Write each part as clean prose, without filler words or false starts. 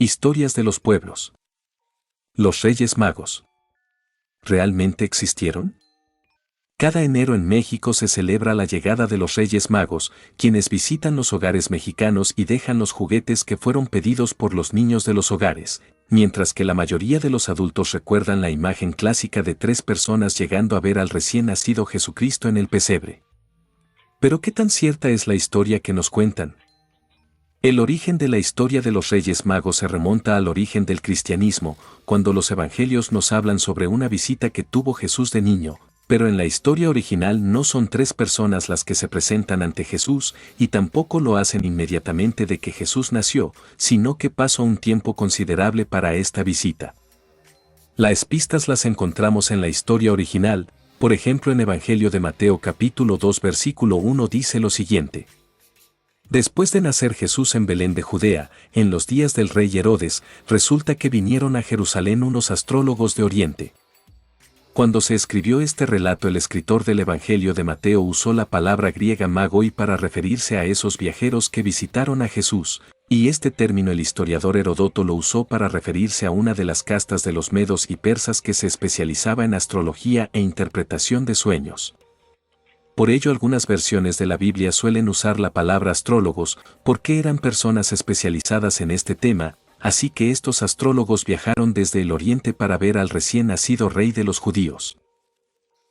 Historias de los pueblos. Los Reyes Magos. ¿Realmente existieron? Cada enero en México se celebra la llegada de los Reyes Magos, quienes visitan los hogares mexicanos y dejan los juguetes que fueron pedidos por los niños de los hogares, mientras que la mayoría de los adultos recuerdan la imagen clásica de 3 personas llegando a ver al recién nacido Jesucristo en el pesebre. Pero ¿qué tan cierta es la historia que nos cuentan? El origen de la historia de los Reyes Magos se remonta al origen del cristianismo, cuando los evangelios nos hablan sobre una visita que tuvo Jesús de niño, pero en la historia original no son 3 personas las que se presentan ante Jesús y tampoco lo hacen inmediatamente de que Jesús nació, sino que pasó un tiempo considerable para esta visita. Las pistas las encontramos en la historia original, por ejemplo en Evangelio de Mateo capítulo 2 versículo 1 dice lo siguiente. Después de nacer Jesús en Belén de Judea, en los días del rey Herodes, resulta que vinieron a Jerusalén unos astrólogos de Oriente. Cuando se escribió este relato, el escritor del Evangelio de Mateo usó la palabra griega magoi para referirse a esos viajeros que visitaron a Jesús, y este término el historiador Heródoto lo usó para referirse a una de las castas de los medos y persas que se especializaba en astrología e interpretación de sueños. Por ello algunas versiones de la Biblia suelen usar la palabra astrólogos, porque eran personas especializadas en este tema, así que estos astrólogos viajaron desde el Oriente para ver al recién nacido rey de los judíos.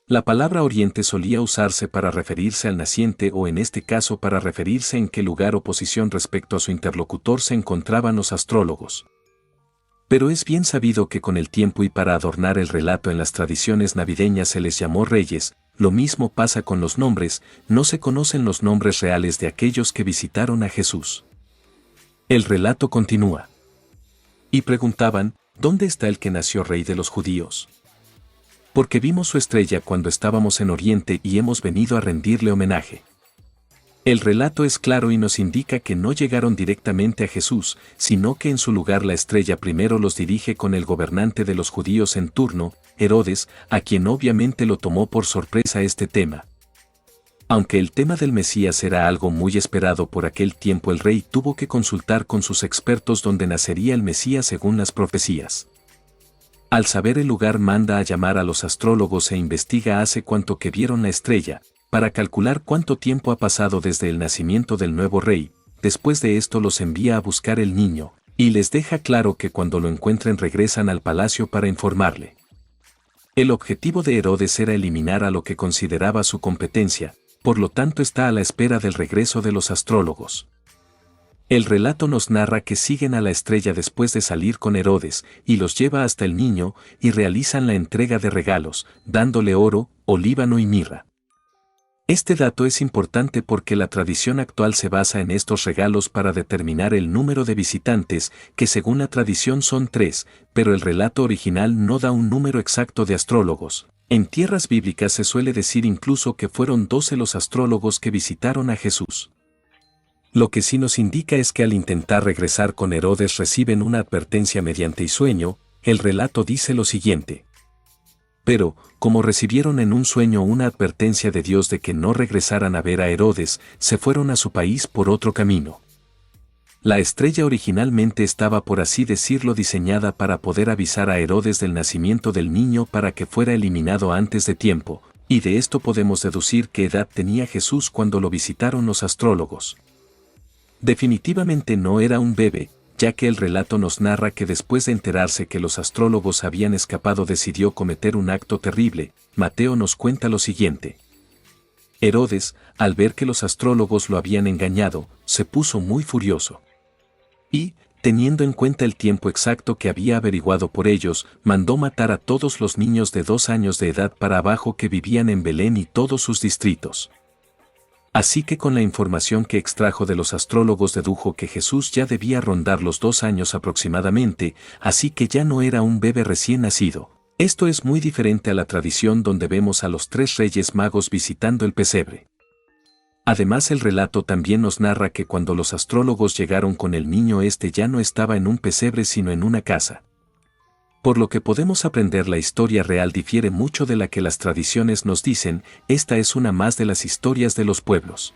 La palabra Oriente solía usarse para referirse al naciente o en este caso para referirse en qué lugar o posición respecto a su interlocutor se encontraban los astrólogos. Pero es bien sabido que con el tiempo y para adornar el relato en las tradiciones navideñas se les llamó reyes. Lo mismo pasa con los nombres, no se conocen los nombres reales de aquellos que visitaron a Jesús. El relato continúa. Y preguntaban, ¿dónde está el que nació rey de los judíos? Porque vimos su estrella cuando estábamos en Oriente y hemos venido a rendirle homenaje. El relato es claro y nos indica que no llegaron directamente a Jesús, sino que en su lugar la estrella primero los dirige con el gobernante de los judíos en turno, Herodes, a quien obviamente lo tomó por sorpresa este tema. Aunque el tema del Mesías era algo muy esperado por aquel tiempo, el rey tuvo que consultar con sus expertos dónde nacería el Mesías según las profecías. Al saber el lugar manda a llamar a los astrólogos e investiga hace cuánto que vieron la estrella, para calcular cuánto tiempo ha pasado desde el nacimiento del nuevo rey. Después de esto los envía a buscar el niño, y les deja claro que cuando lo encuentren regresan al palacio para informarle. El objetivo de Herodes era eliminar a lo que consideraba su competencia, por lo tanto está a la espera del regreso de los astrólogos. El relato nos narra que siguen a la estrella después de salir con Herodes, y los lleva hasta el niño, y realizan la entrega de regalos, dándole oro, olíbano y mirra. Este dato es importante porque la tradición actual se basa en estos regalos para determinar el número de visitantes, que según la tradición son 3, pero el relato original no da un número exacto de astrólogos. En tierras bíblicas se suele decir incluso que fueron 12 los astrólogos que visitaron a Jesús. Lo que sí nos indica es que al intentar regresar con Herodes reciben una advertencia mediante sueño. El relato dice lo siguiente. Pero, como recibieron en un sueño una advertencia de Dios de que no regresaran a ver a Herodes, se fueron a su país por otro camino. La estrella originalmente estaba, por así decirlo, diseñada para poder avisar a Herodes del nacimiento del niño para que fuera eliminado antes de tiempo, y de esto podemos deducir qué edad tenía Jesús cuando lo visitaron los astrólogos. Definitivamente no era un bebé, ya que el relato nos narra que después de enterarse que los astrólogos habían escapado decidió cometer un acto terrible. Mateo nos cuenta lo siguiente. Herodes, al ver que los astrólogos lo habían engañado, se puso muy furioso. Y, teniendo en cuenta el tiempo exacto que había averiguado por ellos, mandó matar a todos los niños de 2 años de edad para abajo que vivían en Belén y todos sus distritos. Así que con la información que extrajo de los astrólogos dedujo que Jesús ya debía rondar los 2 años aproximadamente, así que ya no era un bebé recién nacido. Esto es muy diferente a la tradición donde vemos a los 3 reyes magos visitando el pesebre. Además el relato también nos narra que cuando los astrólogos llegaron con el niño ya no estaba en un pesebre sino en una casa. Por lo que podemos aprender, la historia real difiere mucho de la que las tradiciones nos dicen. Esta es una más de las historias de los pueblos.